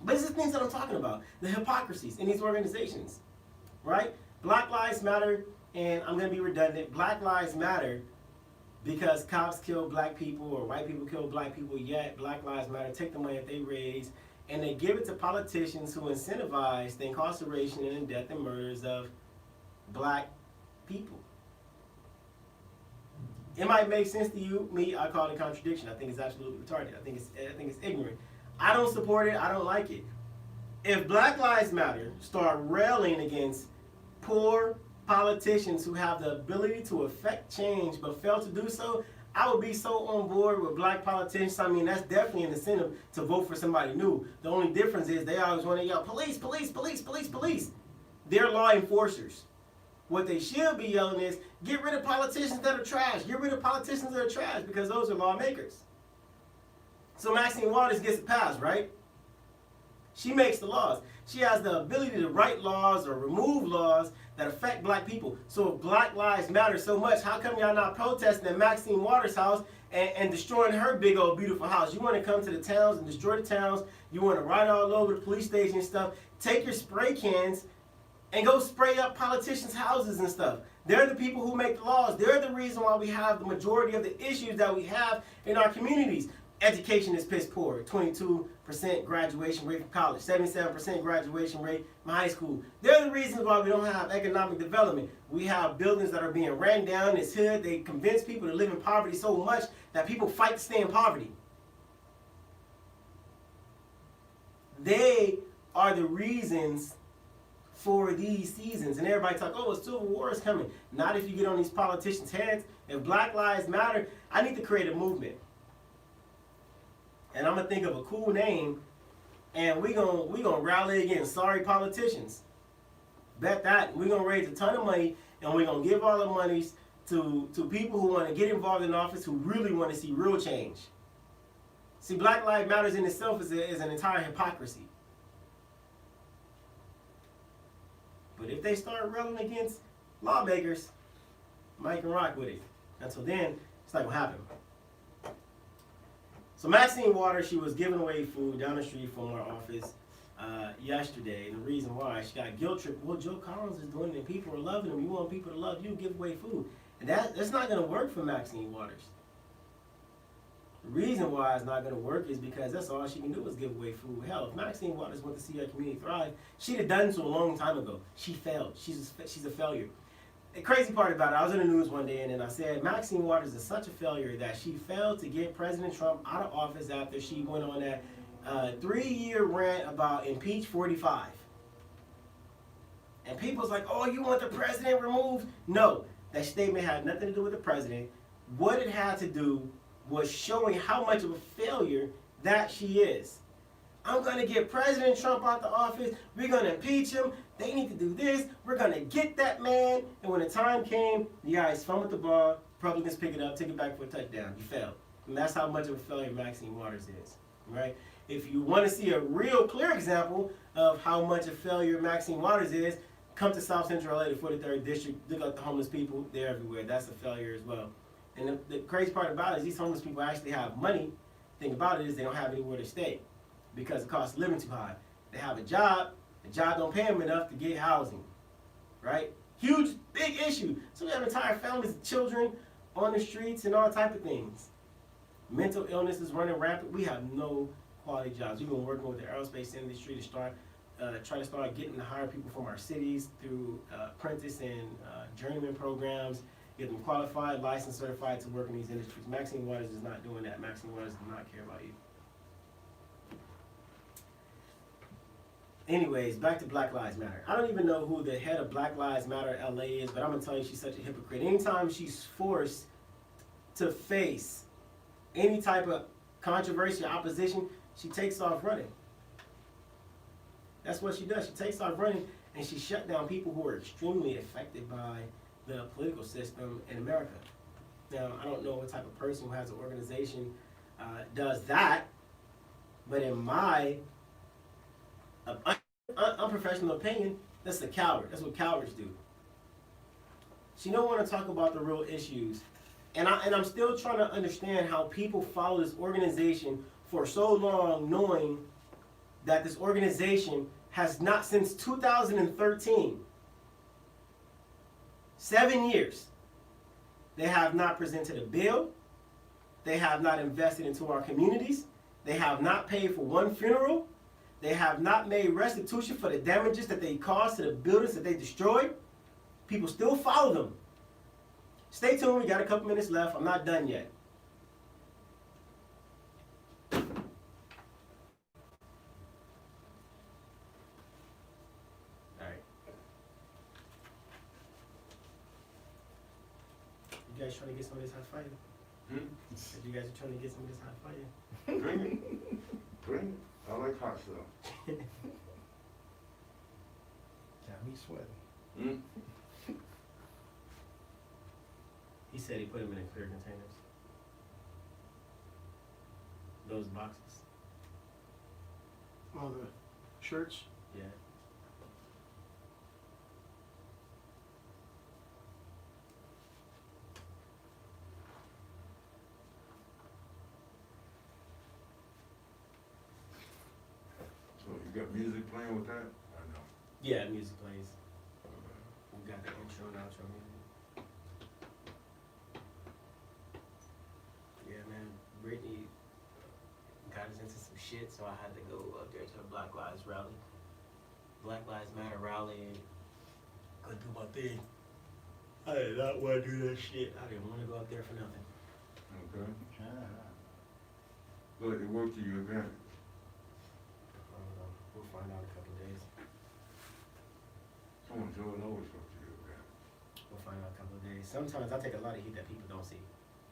But it's the things that I'm talking about, the hypocrisies in these organizations, right? Black Lives Matter, and I'm going to be redundant, Black Lives Matter because cops kill black people or white people kill black people, yet Black Lives Matter take the money that they raise and they give it to politicians who incentivize the incarceration and death and murders of black people. It might make sense to you, me, I call it a contradiction. I think it's absolutely retarded. I think it's ignorant. I don't support it, I don't like it. If Black Lives Matter start railing against poor politicians who have the ability to affect change but fail to do so, I would be so on board with black politicians. I mean, that's definitely an incentive to vote for somebody new. The only difference is they always want to yell, police, police, police, police, police. They're law enforcers. What they should be yelling is, get rid of politicians that are trash. Get rid of politicians that are trash, because those are lawmakers. So Maxine Waters gets a pass, right? She makes the laws. She has the ability to write laws or remove laws that affect black people. So if Black Lives Matter so much, how come y'all not protesting at Maxine Waters' house and destroying her big old beautiful house? You want to come to the towns and destroy the towns. You want to ride all over the police station and stuff. Take your spray cans and go spray up politicians' houses and stuff. They're the people who make the laws. They're the reason why we have the majority of the issues that we have in our communities. Education is piss poor. 22% graduation rate from college, 77% graduation rate from high school. They're the reasons why we don't have economic development. We have buildings that are being ran down. It's hood. They convince people to live in poverty so much that people fight to stay in poverty. They are the reasons for these seasons. And everybody talk, oh, a civil war is coming. Not if you get on these politicians' heads. If Black Lives Matter, I need to create a movement. And I'm gonna think of a cool name, and we gonna rally against sorry politicians. Bet that we're gonna raise a ton of money, and we're gonna give all the monies to people who want to get involved in office, who really want to see real change. See, Black Lives Matters in itself is an entire hypocrisy. But if they start railing against lawmakers, Mike can rock with it. Until then, it's not gonna happen. So Maxine Waters, she was giving away food down the street from our office yesterday. And the reason why, she got guilt tripped. Well, Joe Collins is doing it and people are loving him. You want people to love you, give away food. And that's not gonna work for Maxine Waters. The reason why it's not going to work is because that's all she can do is give away food. Hell, if Maxine Waters wanted to see her community thrive, she'd have done so a long time ago. She failed. She's a failure. The crazy part about it, I was in the news one day and then I said Maxine Waters is such a failure that she failed to get President Trump out of office after she went on that 3-year rant about impeach 45. And people's like, oh, you want the president removed? No, that statement had nothing to do with the president. What it had to do was showing how much of a failure that she is. I'm going to get President Trump out the office. We're going to impeach him. They need to do this. We're going to get that man. And when the time came, the guys fumbled the ball. Republicans pick it up, take it back for a touchdown. You failed. And that's how much of a failure Maxine Waters is. Right? If you want to see a real clear example of how much a failure Maxine Waters is, come to South Central LA, the 43rd District. Look at the homeless people. They're everywhere. That's a failure as well. And the crazy part about it is these homeless people actually have money. The thing about it is they don't have anywhere to stay because the cost of living too high. They have a job. The job don't pay them enough to get housing. Right? Huge, big issue. So we have entire families of children on the streets and all type of things. Mental illness is running rampant. We have no quality jobs. We've been working with the aerospace industry to start try to start getting to hire people from our cities through apprentice and journeyman programs, get them qualified, licensed, certified to work in these industries. Maxine Waters is not doing that. Maxine Waters does not care about you. Anyways, back to Black Lives Matter. I don't even know who the head of Black Lives Matter LA is, but I'm going to tell you she's such a hypocrite. Anytime she's forced to face any type of controversy or opposition, she takes off running. That's what she does. She takes off running and she shut down people who are extremely affected by the political system in America. Now, I don't know what type of person who has an organization does that, but in my unprofessional opinion, that's a coward. That's what cowards do. She don't want to talk about the real issues. And I'm still trying to understand how people follow this organization for so long, knowing that this organization has not, since 2013, 7 years, they have not presented a bill, they have not invested into our communities, they have not paid for one funeral, they have not made restitution for the damages that they caused to the buildings that they destroyed. People still follow them. Stay tuned, we got a couple minutes left, I'm not done yet. You guys trying to get some of this hot fire? You guys are trying to get some of this hot fire? Bring it. Bring it. I like hot stuff. Got me sweating. He said he put them in clear containers. Those boxes. Oh, the shirts? Yeah. So you got music playing with that? I know. Yeah, music plays. We got the intro and outro music. Yeah, man. Brittany got us into some shit, so I had to go up there to a Black Lives rally. Black Lives Matter rally. Go do my thing. I did not want to do that shit. I didn't want to go up there for nothing. Okay. But it worked to your advantage. We'll find out in a couple of days. Someone always supposed to do that. We'll find out in a couple of days. Sometimes I take a lot of heat that people don't see.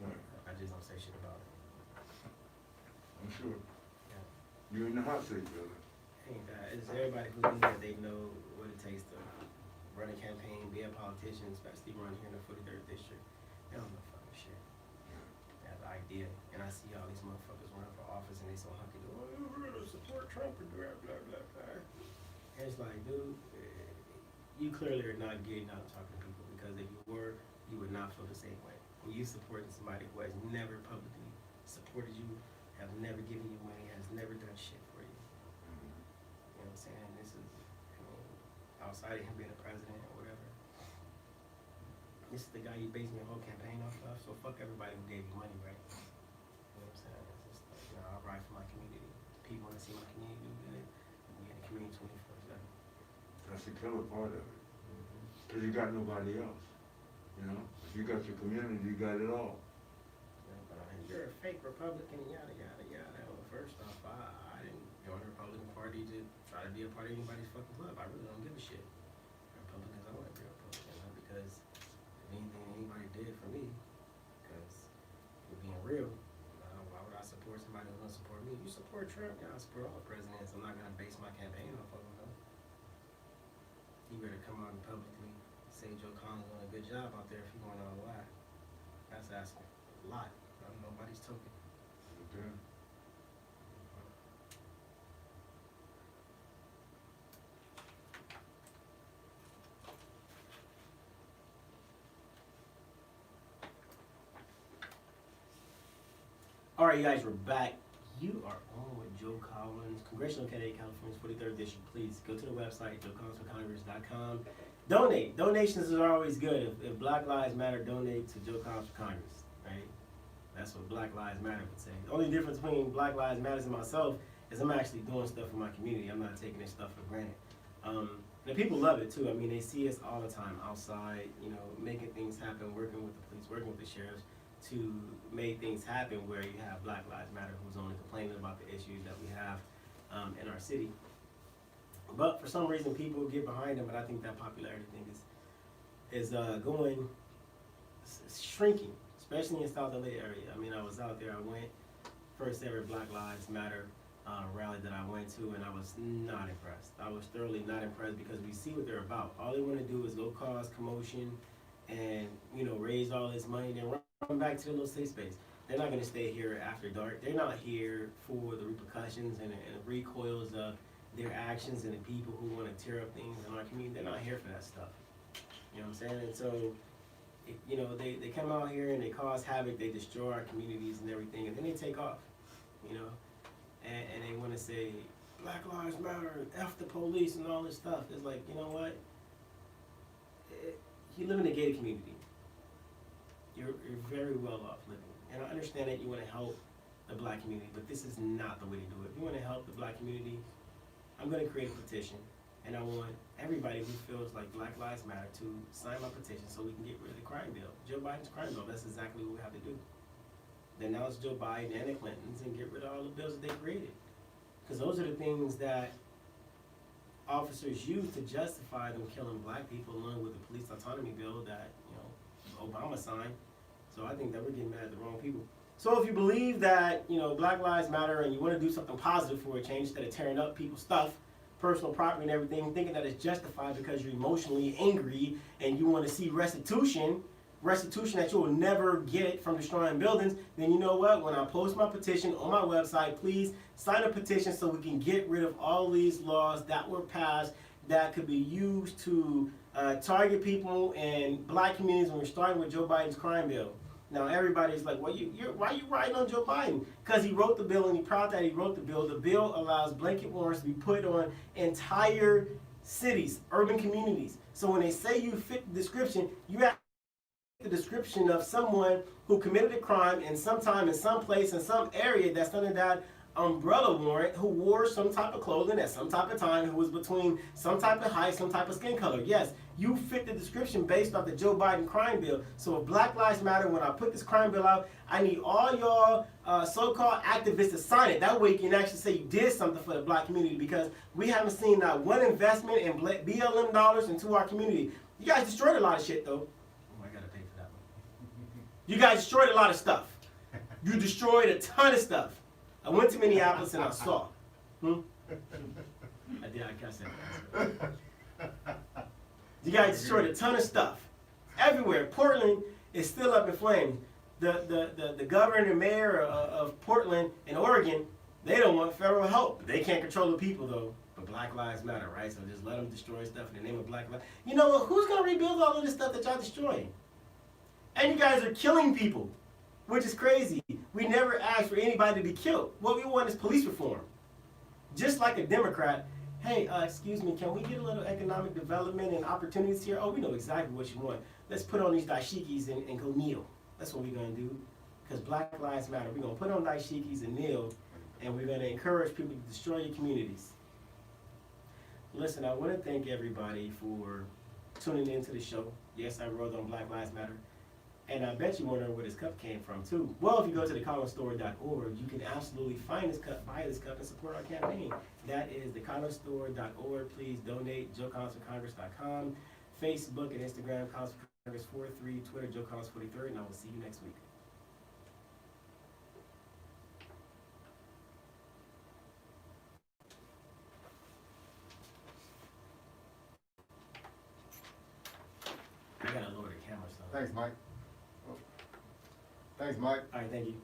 Right. I just don't say shit about it. I'm sure. Yeah. You're in the hot seat, brother. Ain't that? It's everybody who's in there, they know what it takes to run a campaign, be a politician, especially run here in the 43rd district. They don't know fucking shit. They have the idea. And I see all these motherfuckers running for office and they so hunky do, oh, we're gonna support Trump and blah, blah, blah, blah. And it's like, dude, you clearly are not getting out and talking to people, because if you were, you would not feel the same way. When you supporting somebody who has never publicly supported you, have never given you money, has never done shit for you. You know what I'm saying? This is, I mean, outside of him being a president or whatever, this is the guy you basing your whole campaign off of, so fuck everybody who gave you money, right? You know what I'm saying? It's just like, you know, I ride for my community. People want to see my community do good, and we in the community 24/7. That's the killer part of it. Because you got nobody else. You know? If you got your community, you got it all. You're a fake Republican, yada, yada, yada. Well, first off, I didn't join the Republican Party to try to be a part of anybody's fucking club. I really don't give a shit. Republicans, I want to be a Republican, not because of anything anybody did for me. Because, we're being real, why would I support somebody who doesn't support me? You support Trump, yeah, I support all the presidents. I'm not going to base my campaign off of them, though. You better come out and publicly say Joe Carlin's doing a good job out there if you're going on a lie. That's asking a lot. Nobody's talking. Okay. All right, you guys, we're back. You are on with Joe Collins, Congressional Candidate, California's 43rd District. Please go to the website, joecollinsforcongress.com. Donate. Donations are always good. If Black Lives Matter, donate to Joe Collins for Congress, right? That's what Black Lives Matter would say. The only difference between Black Lives Matter and myself is I'm actually doing stuff for my community. I'm not taking this stuff for granted. And people love it too. I mean, they see us all the time outside, you know, making things happen, working with the police, working with the sheriffs to make things happen where you have Black Lives Matter who's only complaining about the issues that we have in our city. But for some reason, people get behind them, but I think that popularity thing is going, shrinking. Especially in South LA area. I mean, I was out there, I went, first ever Black Lives Matter rally that I went to, and I was not impressed. I was thoroughly not impressed because we see what they're about. All they want to do is go cause commotion and, you know, raise all this money, then run back to their little safe space. They're not going to stay here after dark. They're not here for the repercussions and the recoils of their actions and the people who want to tear up things in our community. They're not here for that stuff. You know what I'm saying? And so, you know, they come out here and they cause havoc, they destroy our communities and everything, and then they take off, you know, and they want to say, Black Lives Matter, F the police and all this stuff. It's like, you know what, you live in a gated community, you're very well off living, and I understand that you want to help the Black community, but this is not the way to do it. If you want to help the Black community, I'm going to create a petition. And I want everybody who feels like Black Lives Matter to sign my petition so we can get rid of the crime bill. Joe Biden's crime bill, that's exactly what we have to do. Denounce Joe Biden and the Clintons and get rid of all the bills that they created. Because those are the things that officers use to justify them killing Black people, along with the police autonomy bill that, you know, Obama signed. So I think that we're getting mad at the wrong people. So if you believe that, you know, Black Lives Matter and you want to do something positive for a change instead of tearing up people's stuff, personal property and everything, thinking that it's justified because you're emotionally angry and you want to see restitution that you will never get from destroying buildings, then you know what? When I post my petition on my website, please sign a petition so we can get rid of all these laws that were passed that could be used to target people in Black communities when we're starting with Joe Biden's crime bill. Now everybody's like, well, why are you writing on Joe Biden? Because he wrote the bill and he's proud that he wrote the bill. The bill allows blanket warrants to be put on entire cities, urban communities. So when they say you fit the description, you have the description of someone who committed a crime in some time, in some place, in some area that's under that umbrella warrant who wore some type of clothing at some type of time, who was between some type of height, some type of skin color. Yes, you fit the description based off the Joe Biden crime bill. So if Black Lives Matter, when I put this crime bill out, I need all y'all so-called activists to sign it. That way you can actually say you did something for the black community, because we haven't seen not one investment in BLM dollars into our community. You guys destroyed a lot of shit, though. Oh, I gotta pay for that one. You guys destroyed a lot of stuff. You destroyed a ton of stuff. I went to Minneapolis and I saw. I did, I can't say that. You guys destroyed a ton of stuff. Everywhere. Portland is still up in flames. The governor and mayor of Portland in Oregon, they don't want federal help. They can't control the people, though. But Black Lives Matter, right? So just let them destroy stuff in the name of Black Lives. You know what? Who's going to rebuild all of this stuff that y'all destroying? And you guys are killing people, which is crazy. We never asked for anybody to be killed. What we want is police reform. Just like a Democrat, hey, excuse me, can we get a little economic development and opportunities here? Oh, we know exactly what you want. Let's put on these dashikis and go kneel. That's what we're going to do. Because Black Lives Matter. We're going to put on dashikis and kneel, and we're going to encourage people to destroy your communities. Listen, I want to thank everybody for tuning into the show. Yes, I wrote on Black Lives Matter. And I bet you wonder where this cup came from, too. Well, if you go to thecarlinstore.org, you can absolutely find this cup, buy this cup, and support our campaign. That is thecarlinstore.org. Please donate. JoeCollinsForCongress.com. Facebook and Instagram, Collins for Congress 43, Twitter, Joe Collins 43, and I will see you next week. I gotta lower the camera, so. Thanks, Mike. Thanks, Mike. All right, thank you.